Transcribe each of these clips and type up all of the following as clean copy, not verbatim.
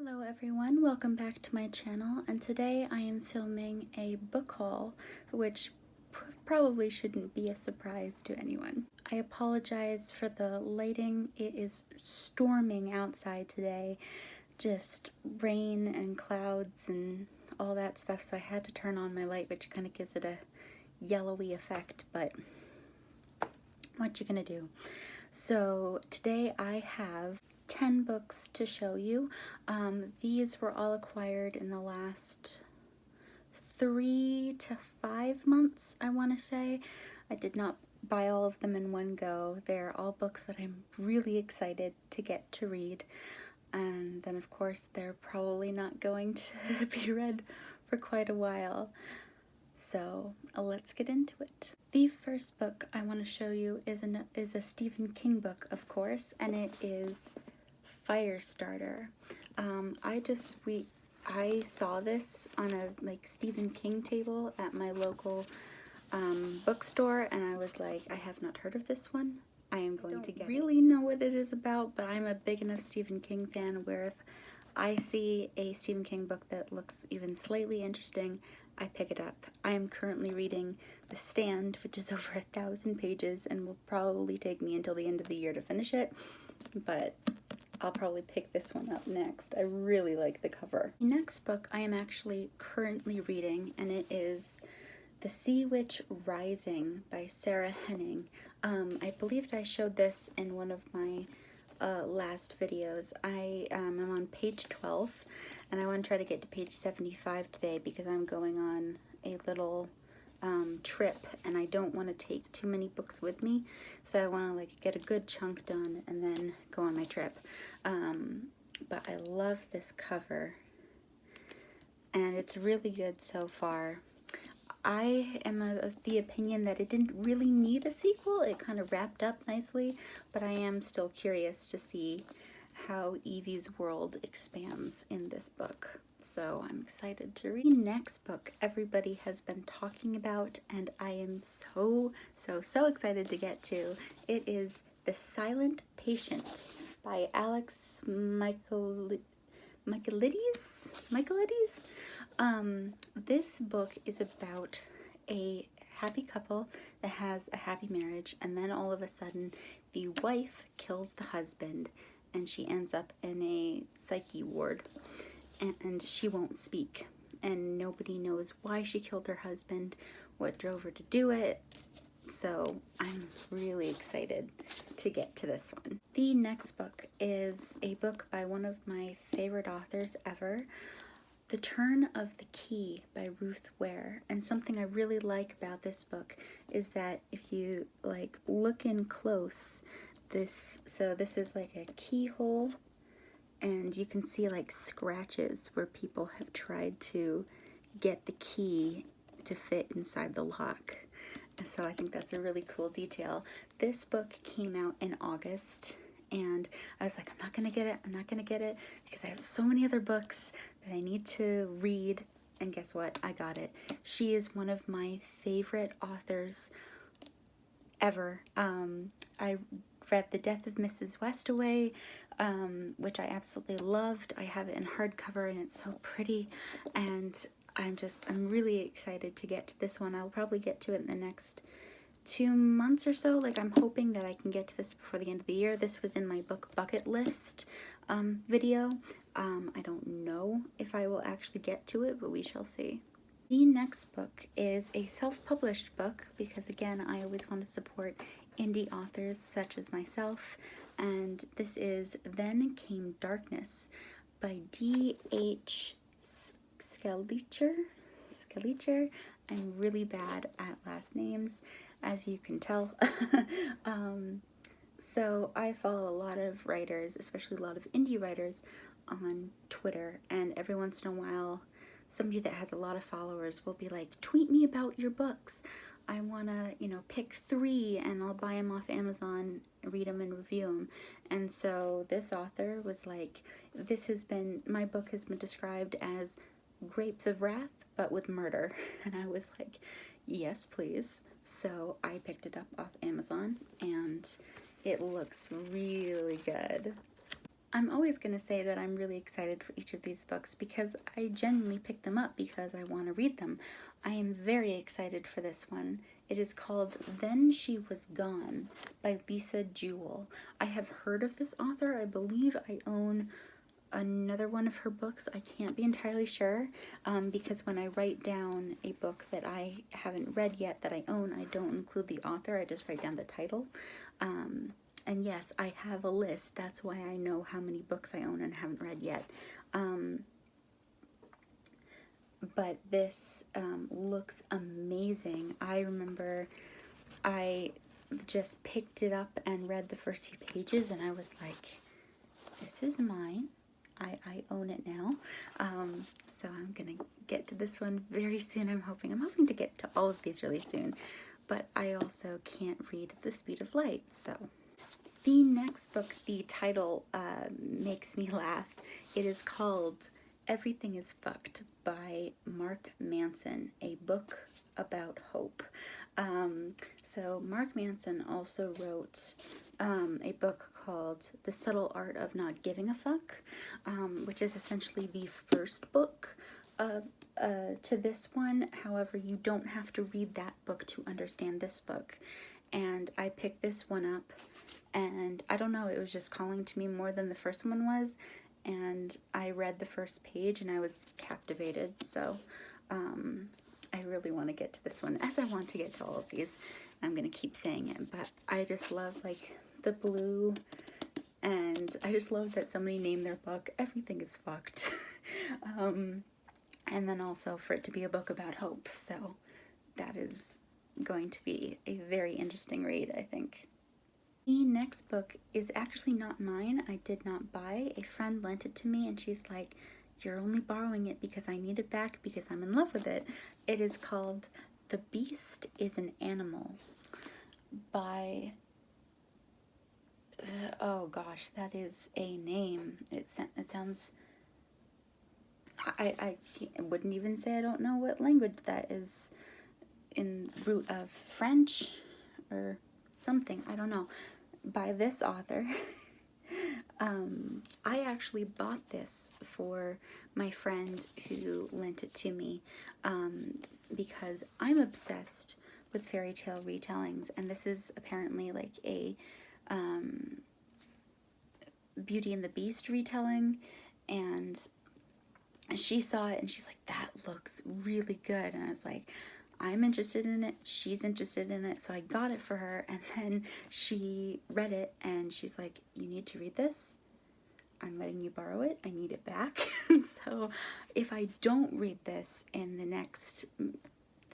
Hello everyone, welcome back to my channel, and today I am filming a book haul, which probably shouldn't be a surprise to anyone. I apologize for the lighting. It is storming outside today, just rain and clouds and all that stuff, so I had to turn on my light, which kind of gives it a yellowy effect, but what you gonna do? So today I have 10 books to show you. These were all acquired in the last 3 to 5 months, I want to say. I did not buy all of them in one go. They're all books that I'm really excited to get to read. And then of course they're probably not going to be read for quite a while. So let's get into it. The first book I want to show you is a Stephen King book, of course, and it is Firestarter. I saw this on a Stephen King table at my local bookstore, and I was like, I have not heard of this one. I am going to get it. I don't really know what it is about, but I'm a big enough Stephen King fan where if I see a Stephen King book that looks even slightly interesting, I pick it up. I am currently reading The Stand, which is over 1,000 pages and will probably take me until the end of the year to finish it, but I'll probably pick this one up next. I really like the cover. The next book I am actually currently reading, and it is The Sea Witch Rising by Sarah Henning. I believed I showed this in one of my last videos. I am on page 12, and I want to try to get to page 75 today because I'm going on a little trip, and I don't want to take too many books with me, so I want to get a good chunk done and then go on my trip. But I love this cover, and it's really good so far. I am of the opinion that it didn't really need a sequel. It kind of wrapped up nicely, but I am still curious to see how Evie's world expands in this book. So I'm excited to read. The next book everybody has been talking about, and I am so excited to get to. It is The Silent Patient by Alex Michaelides. This book is about a happy couple that has a happy marriage, and then all of a sudden the wife kills the husband and she ends up in a psyche ward, and she won't speak, and nobody knows why she killed her husband, what drove her to do it. So I'm really excited to get to this one. The next book is a book by one of my favorite authors ever, The Turn of the Key by Ruth Ware. And something I really like about this book is that if you look in close, this is like a keyhole, and you can see scratches where people have tried to get the key to fit inside the lock. And so I think that's a really cool detail. This book came out in August, and I was like, I'm not gonna get it because I have so many other books that I need to read, and guess what? I got it. She is one of my favorite authors ever. I read The Death of Mrs. Westaway, which I absolutely loved. I have it in hardcover and it's so pretty, and I'm really excited to get to this one. I'll probably get to it in the next 2 months or so. I'm hoping that I can get to this before the end of the year. This was in my book bucket list video. I don't know if I will actually get to it, but we shall see. The next book is a self-published book because, again, I always want to support indie authors such as myself, and this is Then Came Darkness by D.H. Scaliger. I'm really bad at last names, as you can tell. So I follow a lot of writers, especially a lot of indie writers on Twitter, and every once in a while somebody that has a lot of followers will be like, tweet me about your books. I want to, pick 3 and I'll buy them off Amazon, read them and review them. And so this author was like, my book has been described as Grapes of Wrath, but with murder. And I was like, yes, please. So I picked it up off Amazon, and it looks really good. I'm always going to say that I'm really excited for each of these books because I genuinely picked them up because I want to read them. I am very excited for this one. It is called Then She Was Gone by Lisa Jewell. I have heard of this author. I believe I own another one of her books. I can't be entirely sure because when I write down a book that I haven't read yet that I own, I don't include the author. I just write down the title. And yes, I have a list. That's why I know how many books I own and haven't read yet. But this looks amazing. I remember I just picked it up and read the first few pages and I was like, this is mine. I own it now. So I'm gonna get to this one very soon. I'm hoping to get to all of these really soon. But I also can't read at the speed of light, so. The next book, the title makes me laugh. It is called Everything is Fucked by Mark Manson, a book about hope. So Mark Manson also wrote a book called The Subtle Art of Not Giving a Fuck, which is essentially the first book to this one. However, you don't have to read that book to understand this book. And I picked this one up, and I don't know, it was just calling to me more than the first one was, and I read the first page and I was captivated. So I really want to get to this one, as I want to get to all of these. I'm gonna keep saying it, but I just love like the blue, and I just love that somebody named their book Everything is Fucked. And then also for it to be a book about hope, so that is going to be a very interesting read, I think. The next book is actually not mine. I did not buy. A friend lent it to me and she's like, you're only borrowing it because I need it back because I'm in love with it. It is called The Beast is an Animal by, oh gosh, that is a name. It sounds, I wouldn't even say I don't know what language that is, in root of French or something, I don't know, by this author. I actually bought this for my friend who lent it to me because I'm obsessed with fairy tale retellings, and this is apparently like a Beauty and the Beast retelling, and she saw it and she's like, that looks really good, and I was like, I'm interested in it, she's interested in it, so I got it for her, and then she read it, and she's like, you need to read this, I'm letting you borrow it, I need it back. So if I don't read this in the next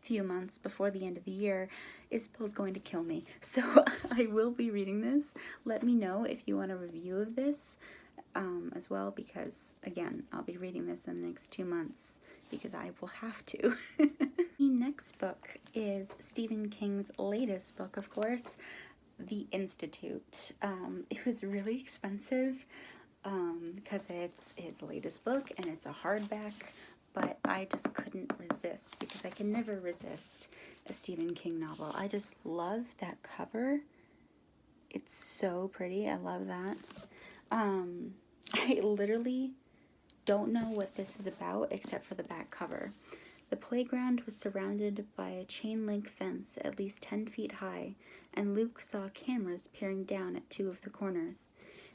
few months before the end of the year, Isabel's going to kill me. So I will be reading this. Let me know if you want a review of this as well, because again, I'll be reading this in the next 2 months because I will have to. The next book is Stephen King's latest book, of course, The Institute. It was really expensive because it's his latest book and it's a hardback, but I just couldn't resist because I can never resist a Stephen King novel. I just love that cover. It's so pretty. I love that. I literally don't know what this is about except for the back cover. The playground was surrounded by a chain link fence at least 10 feet high, and Luke saw cameras peering down at 2 of the corners.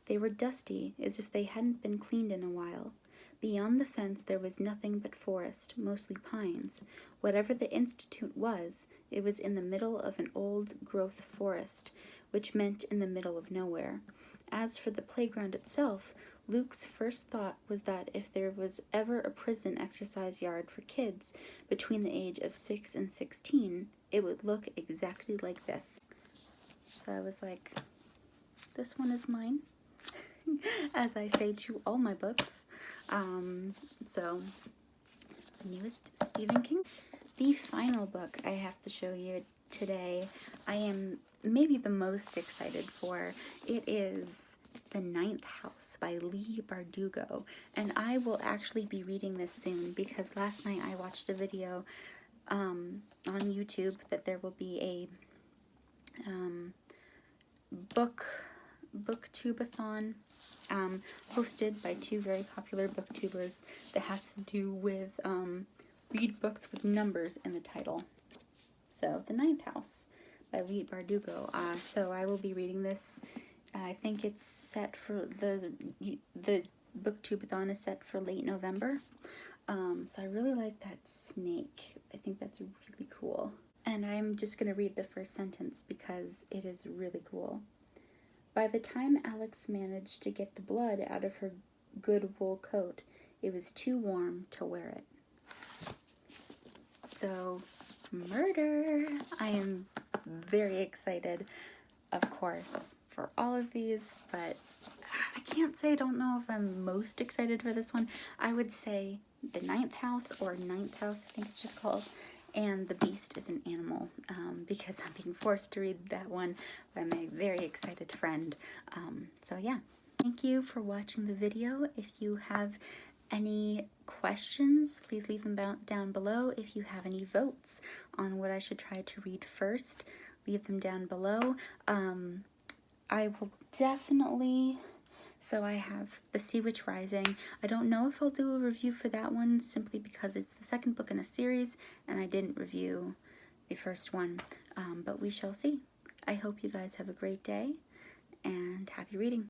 They were dusty, as if they hadn't been cleaned in a while. Beyond the fence there was nothing but forest, mostly pines. Whatever the Institute was, it was in the middle of an old-growth forest, which meant in the middle of nowhere. As for the playground itself, Luke's first thought was that if there was ever a prison exercise yard for kids between the age of 6 and 16, it would look exactly like this. So I was like, this one is mine, as I say to all my books. So, the newest Stephen King. The final book I have to show you today, I am maybe the most excited for. It is The Ninth House by Leigh Bardugo, and I will actually be reading this soon because last night I watched a video on YouTube that there will be a book booktubeathon hosted by two very popular booktubers that has to do with read books with numbers in the title. So, The Ninth House by Lee Bardugo. So I will be reading this. I think it's set for the booktubeathon is set for late November. So I really like that snake. I think that's really cool. And I'm just going to read the first sentence because it is really cool. By the time Alex managed to get the blood out of her good wool coat, it was too warm to wear it. So, murder! I am very excited, of course, for all of these, but I can't say I don't know if I'm most excited for this one. I would say The Ninth House, or Ninth House, I think it's just called, and The Beast is an Animal, because I'm being forced to read that one by my very excited friend. So yeah, thank you for watching the video. If you have any questions, please leave them down below. If you have any votes on what I should try to read first, leave them down below. I will definitely... So I have The Sea Witch Rising. I don't know if I'll do a review for that one simply because it's the second book in a series and I didn't review the first one, but we shall see. I hope you guys have a great day and happy reading.